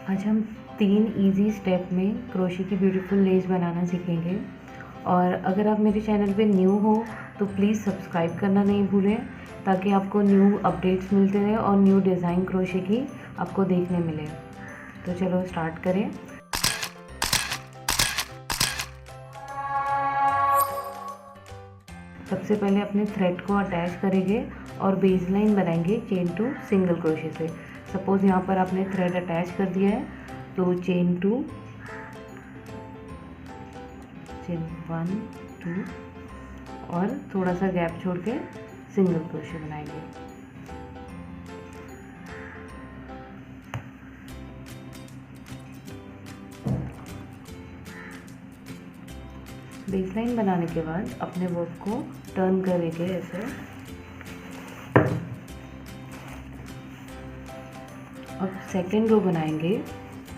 आज हम 3 easy step में क्रोशे की ब्यूटीफुल लेस बनाना सीखेंगे। और अगर आप मेरे चैनल पे न्यू हो तो प्लीज़ सब्सक्राइब करना नहीं भूलें, ताकि आपको न्यू अपडेट्स मिलते रहे और न्यू डिज़ाइन क्रोशे की आपको देखने मिले। तो चलो स्टार्ट करें। सबसे पहले अपने थ्रेड को अटैच करेंगे और बेस लाइन बनाएंगे चेन टू सिंगल क्रोशे से। सपोज़ यहाँ पर आपने थ्रेड अटैच कर दिया है तो चेन 1 2 और थोड़ा सा गैप छोड़ के सिंगल क्रोशे बनाएंगे। बेस लाइन बनाने के बाद अपने वर्क को टर्न करेंगे ऐसे। अब सेकेंड रो बनाएंगे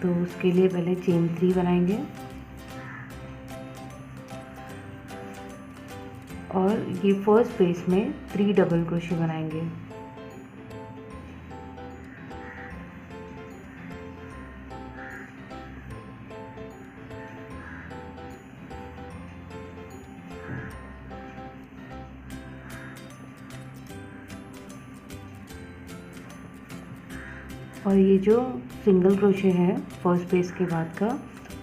तो उसके लिए पहले चेन 3 बनाएंगे और ये फर्स्ट स्पेस में 3 डबल क्रोशे बनाएंगे। और ये जो सिंगल क्रोशे है फर्स्ट स्पेस के बाद का,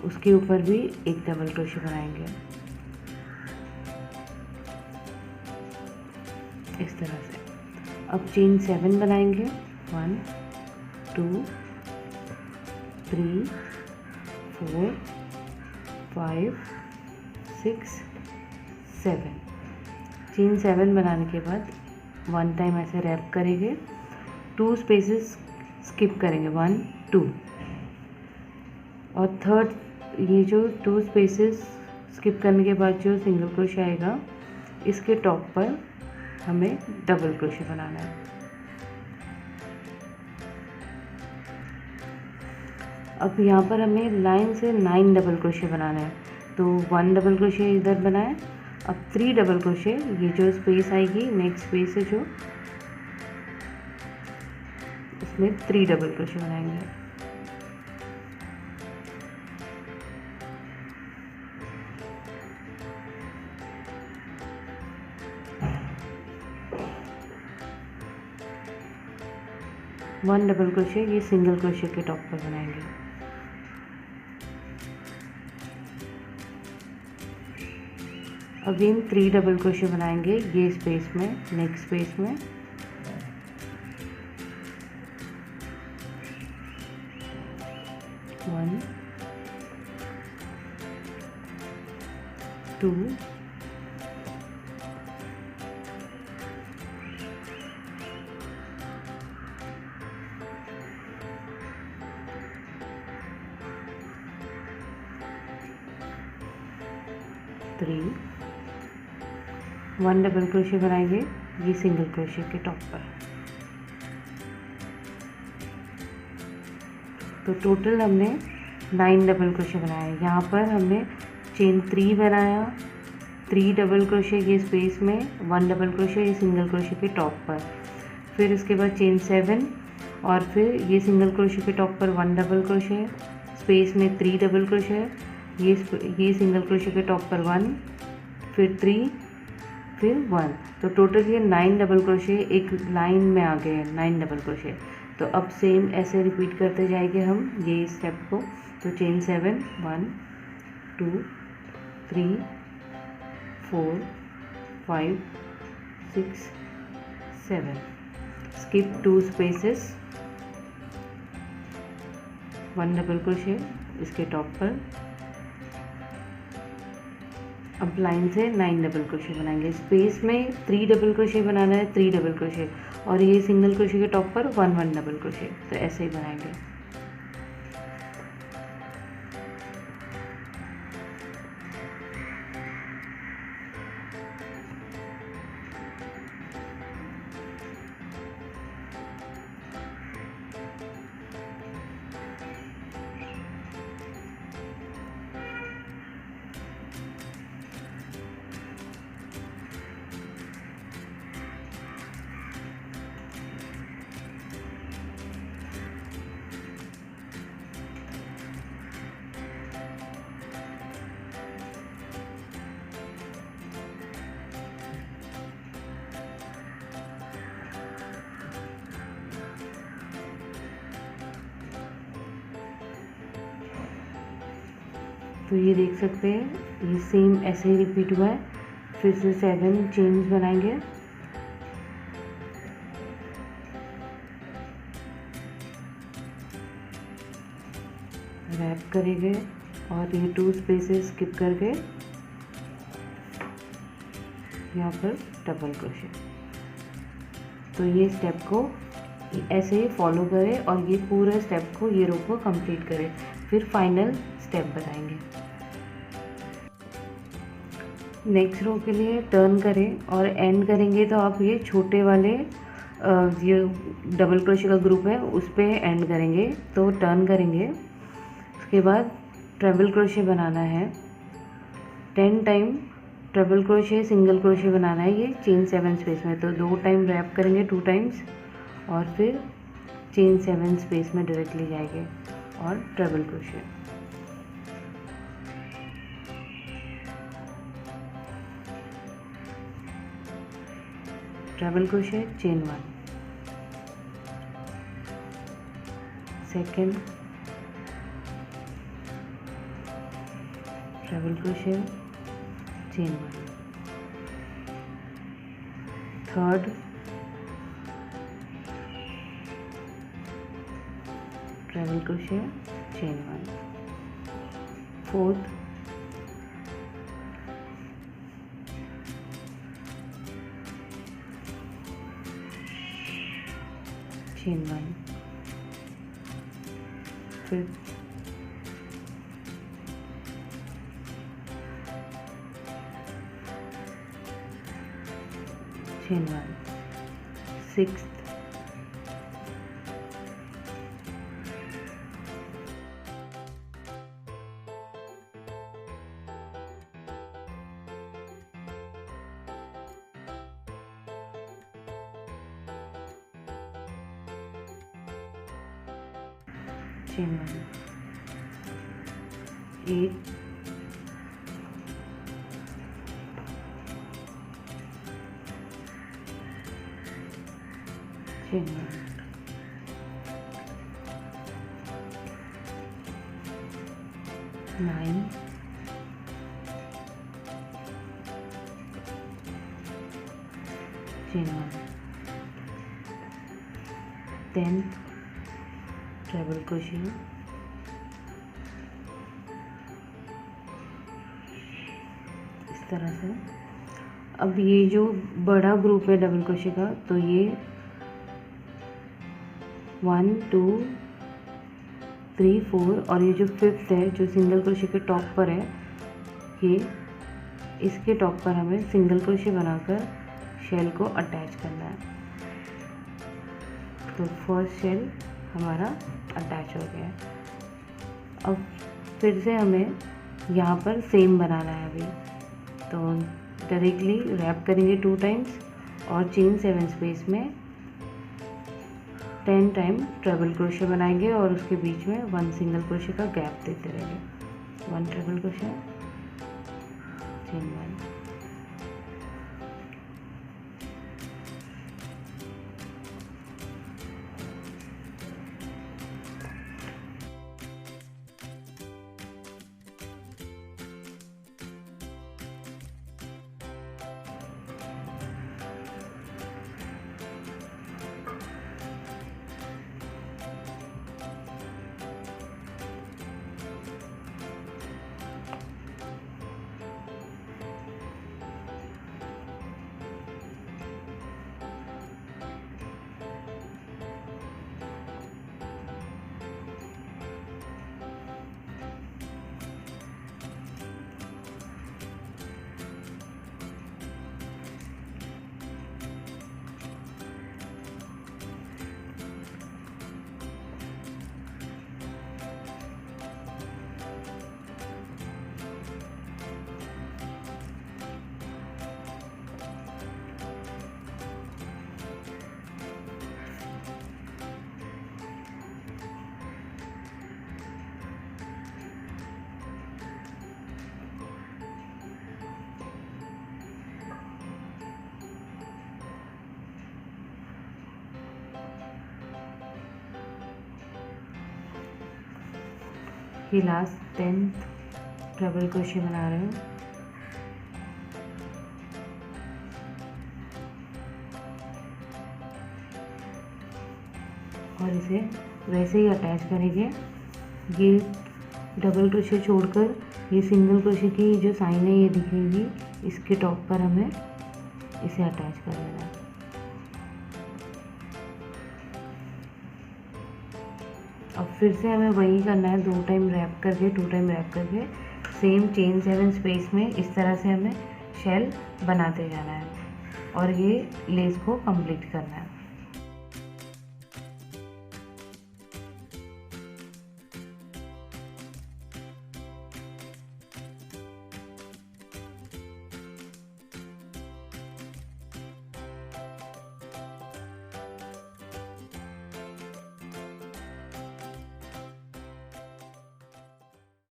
उसके ऊपर भी एक डबल क्रोशे बनाएंगे इस तरह से। अब चेन 7 बनाएंगे 1 2 3 4 5 6 7। चेन 7 बनाने के बाद 1 टाइम ऐसे रैप करेंगे, 2 स्पेसेस स्किप करेंगे 1 2 और थर्ड ये जो 2 स्पेसेस स्किप करने के बाद जो सिंगल क्रोशे आएगा, इसके टॉप पर हमें डबल क्रोशे बनाना है। अब यहाँ पर हमें लाइन से 9 डबल क्रोशे बनाना है, तो 1 डबल क्रोशे इधर बनाए। अब 3 डबल क्रोशे, ये जो स्पेस आएगी नेक्स्ट स्पेस है जो, इसमें 3 डबल क्रोशे बनाएंगे। वन डबल क्रोशे ये सिंगल क्रोशे के टॉप पर बनाएंगे। अगेन 3 डबल क्रोशे बनाएंगे ये स्पेस में, नेक्स्ट स्पेस में। वन 2 3 1 डबल क्रोशे बनाएंगे ये सिंगल क्रोशे के टॉप पर। तो टोटल हमने 9 डबल क्रोशे बनाए। यहाँ पर हमने चेन 3 बनाया, 3 डबल क्रोशे ये स्पेस में, 1 डबल क्रोशे ये सिंगल क्रोशे के टॉप पर, फिर उसके बाद चेन 7 और फिर ये सिंगल क्रोशे के टॉप पर 1 डबल क्रोशे, स्पेस में 3 डबल क्रोशे, ये सिंगल क्रोशे के टॉप पर 1, फिर 3, फिर 1। तो टोटल ये 9 डबल क्रोशे एक लाइन में आ गए हैं, 9 डबल क्रोशे। तो अब सेम ऐसे रिपीट करते जाएंगे हम ये स्टेप को। तो chain 7 1 2 3 4 5 6 7, skip 2 spaces, 1 double crochet इसके टॉप पर। अब लाइन से 9 डबल क्रोशे बनाएंगे। स्पेस में 3 डबल क्रोशे बनाना है, 3 डबल क्रोशे, और ये सिंगल क्रोशे के टॉप पर 1 डबल क्रोशे। तो ऐसे ही बनाएंगे। तो ये देख सकते हैं ये सेम ऐसे ही रिपीट हुआ है। फिर से 7 चेन्स बनाएंगे। रैप करेंगे और ये 2 स्पेसेस स्किप करके यहाँ पर डबल क्रोशे। तो ये स्टेप को ऐसे ही फॉलो करें और ये पूरा स्टेप को, ये रो को कंप्लीट करें। फिर फाइनल स्टेप बताएंगे। नेक्स्ट रो के लिए टर्न करें और एंड करेंगे तो आप ये छोटे वाले ये डबल क्रोशे का ग्रुप है उस पर एंड करेंगे। तो टर्न करेंगे, उसके बाद ट्रिपल क्रोशे बनाना है। 10 time triple crochet single crochet बनाना है ये चेन 7 स्पेस में। तो 2 टाइम रैप करेंगे 2 टाइम्स और फिर चेन 7 स्पेस में डायरेक्टली जाएंगे और triple crochet. Triple crochet chain 1, second triple crochet chain 1, third triple crochet chain 1, fourth chain 1, fifth chain 1, sixth chain 1, eight chain 1, nine chain 1, 10th triple crochet, इस तरह से। अब ये जो बड़ा ग्रुप है डबल क्रोशे का, तो ये 1 2 3 4 और ये जो फिफ्थ है जो सिंगल क्रोशे के टॉप पर है, ये इसके टॉप पर हमें सिंगल क्रोशे बनाकर शेल को अटैच करना है। तो फर्स्ट शेल हमारा अटैच हो गया है। अब फिर से हमें यहाँ पर सेम बनाना है अभी। तो डायरेक्टली रैप करेंगे 2 टाइम्स और चेन 7 स्पेस में 10 टाइम ट्रिपल क्रोशे बनाएंगे और उसके बीच में 1 सिंगल क्रोशे का गैप देते रहेंगे। 1 ट्रिपल क्रोशे चेन 1, ये लास्ट 10th डबल क्रोशे बना रहे हैं। और इसे वैसे ही अटैच करेंगे। ये डबल क्रोशे छोड़कर ये सिंगल क्रोशे की जो साइन है ये दिखेगी, इसके टॉप पर हमें इसे अटैच कर देना है। अब फिर से हमें वही करना है, 2 टाइम रैप करके 2 टाइम रैप करके सेम चेन 7 स्पेस में इस तरह से हमें शेल बनाते जाना है और ये लेस को कंप्लीट करना है।